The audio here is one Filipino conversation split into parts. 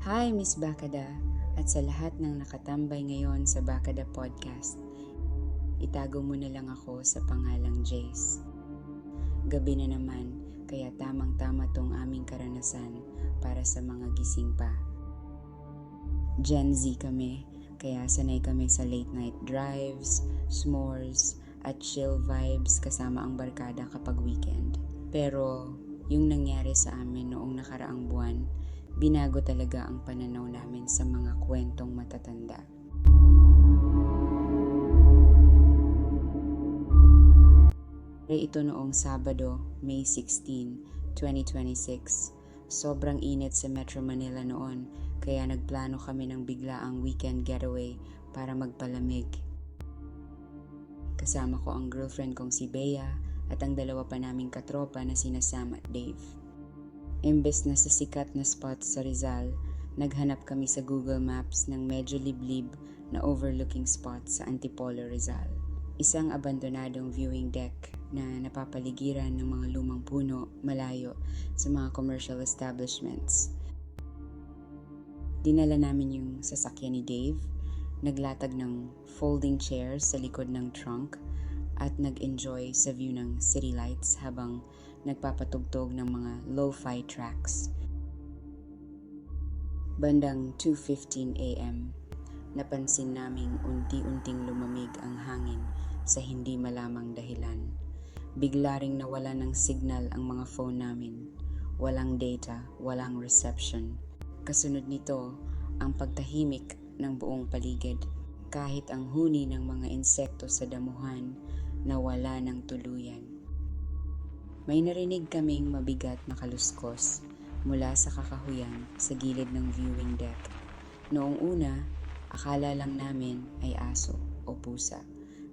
Hi, Miss Bakada, at sa lahat ng nakatambay ngayon sa Bakada Podcast. Itago mo na lang ako sa pangalang Jace. Gabi na naman, kaya tamang-tama tong aming karanasan para sa mga gising pa. Gen Z kami, kaya sanay kami sa late night drives, s'mores, at chill vibes kasama ang barkada kapag weekend. Pero yung nangyari sa amin noong nakaraang buwan, binago talaga ang pananaw namin sa mga kwentong matatanda. Ito noong Sabado, May 16, 2026. Sobrang init sa Metro Manila noon, kaya nagplano kami ng biglaang weekend getaway para magpalamig. Kasama ko ang girlfriend kong si Bea at ang dalawa pa naming katropa na sina Sam at Dave. Imbes na sa sikat na spot sa Rizal, naghanap kami sa Google Maps ng medyo liblib na overlooking spot sa Antipolo, Rizal. Isang abandonadong viewing deck na napapaligiran ng mga lumang puno malayo sa mga commercial establishments. Dinala namin yung sasakyan ni Dave, naglatag ng folding chairs sa likod ng trunk at nag-enjoy sa view ng city lights habang nagpapatugtog ng mga lo-fi tracks. Bandang 2:15 a.m., napansin naming unti-unting lumamig ang hangin sa hindi malamang dahilan. Bigla ring nawala ng signal ang mga phone namin. Walang data, walang reception. Kasunod nito, ang pagtahimik ng buong paligid. Kahit ang huni ng mga insekto sa damuhan, nawala ng tuluyan. May narinig kaming mabigat na kaluskos mula sa kakahuyan sa gilid ng viewing deck. Noong una, akala lang namin ay aso o pusa,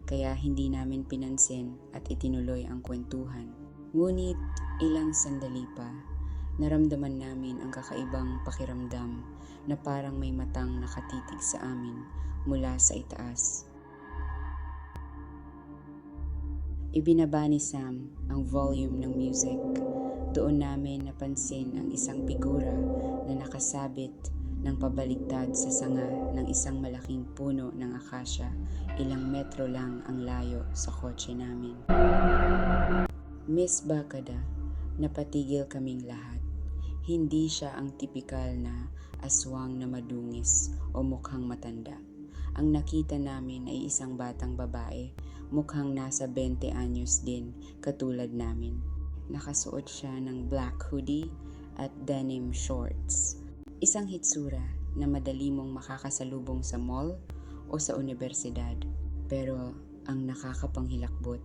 kaya hindi namin pinansin at itinuloy ang kwentuhan. Ngunit ilang sandali pa, naramdaman namin ang kakaibang pakiramdam na parang may matang nakatitig sa amin mula sa itaas. Ibinaba ni Sam ang volume ng music. Doon namin napansin ang isang figura na nakasabit ng pabaligtad sa sanga ng isang malaking puno ng akasya. Ilang metro lang ang layo sa kotse namin. Miss Bakada, napatigil kaming lahat. Hindi siya ang tipikal na aswang na madungis o mukhang matanda. Ang nakita namin ay isang batang babae, mukhang nasa 20 anyos din, katulad namin. Nakasuot siya ng black hoodie at denim shorts. Isang hitsura na madali mong makakasalubong sa mall o sa universidad. Pero ang nakakapanghilakbot,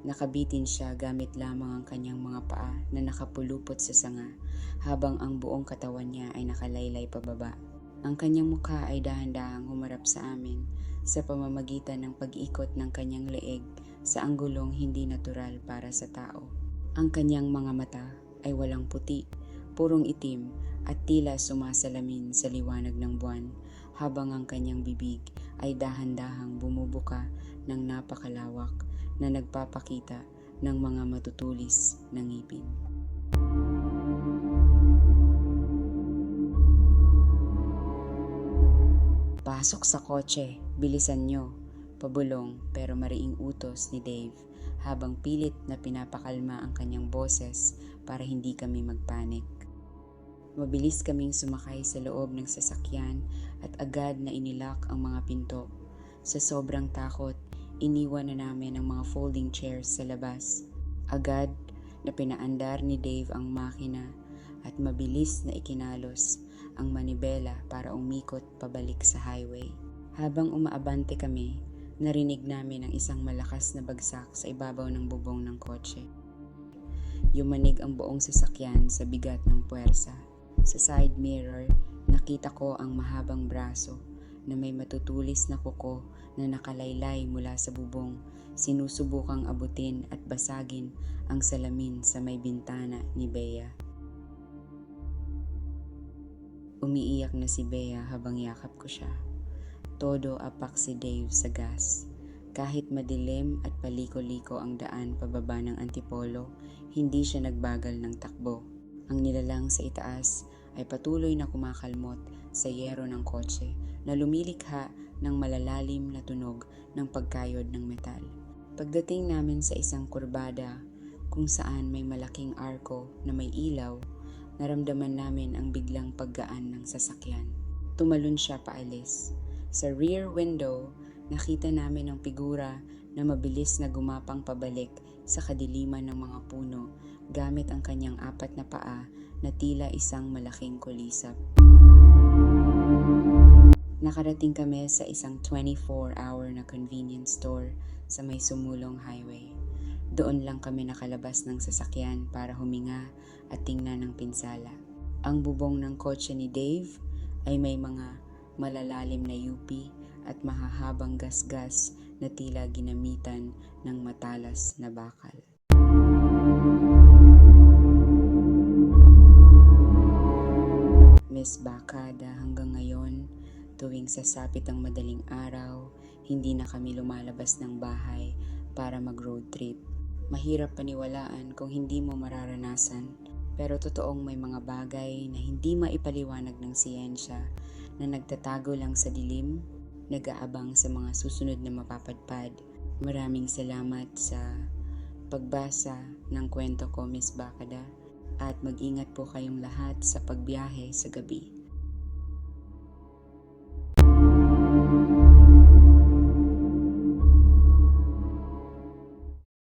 nakabitin siya gamit lamang ang kanyang mga paa na nakapulupot sa sanga, habang ang buong katawan niya ay nakalaylay pababa. Ang kanyang mukha ay dahan-dahang humarap sa amin sa pamamagitan ng pag-ikot ng kanyang leeg sa anggulong hindi natural para sa tao. Ang kanyang mga mata ay walang puti, purong itim at tila sumasalamin sa liwanag ng buwan, habang ang kanyang bibig ay dahan-dahang bumubuka ng napakalawak na nagpapakita ng mga matutulis na ngipin. Pasok sa kotse, bilisan nyo, pabulong pero mariing utos ni Dave habang pilit na pinapakalma ang kanyang boses para hindi kami magpanik. Mabilis kaming sumakay sa loob ng sasakyan at agad na inilak ang mga pinto. Sa sobrang takot, iniwan na namin ang mga folding chairs sa labas. Agad na pinaandar ni Dave ang makina at mabilis na ikinalos ang manibela para umikot pabalik sa highway. Habang umaabante kami, narinig namin ang isang malakas na bagsak sa ibabaw ng bubong ng kotse. Yumanig ang buong sasakyan sa bigat ng puwersa. Sa side mirror, nakita ko ang mahabang braso na may matutulis na kuko na nakalaylay mula sa bubong. Sinusubukang abutin at basagin ang salamin sa may bintana ni Bea. Umiiyak na si Bea habang yakap ko siya. Todo apak si Dave sa gas. Kahit madilim at paliko-liko ang daan pababa ng Antipolo, hindi siya nagbagal ng takbo. Ang nilalang sa itaas ay patuloy na kumakalmot sa yero ng kotse na lumilikha ng malalalim na tunog ng pagkayod ng metal. Pagdating namin sa isang kurbada kung saan may malaking arko na may ilaw, naramdaman namin ang biglang paggaan ng sasakyan. Tumalon siya paalis. Sa rear window, nakita namin ang figura na mabilis na gumapang pabalik sa kadiliman ng mga puno gamit ang kanyang 4 na paa na tila isang malaking kulisap. Nakarating kami sa isang 24-hour na convenience store sa may sumulong highway. Doon lang kami nakalabas ng sasakyan para huminga at tingnan ng pinsala. Ang bubong ng kotse ni Dave ay may mga malalalim na yupi at mahahabang gasgas na tila ginamitan ng matalas na bakal. Miss Bakada, hanggang ngayon, tuwing sasapit ang madaling araw, hindi na kami lumalabas ng bahay para mag-road trip. Mahirap paniwalaan kung hindi mo mararanasan, pero totoong may mga bagay na hindi maipaliwanag ng siyensya na nagtatago lang sa dilim, nag-aabang sa mga susunod na mapapadpad. Maraming salamat sa pagbasa ng kwento ko, Miss Bakada, at mag-ingat po kayong lahat sa pagbiyahe sa gabi.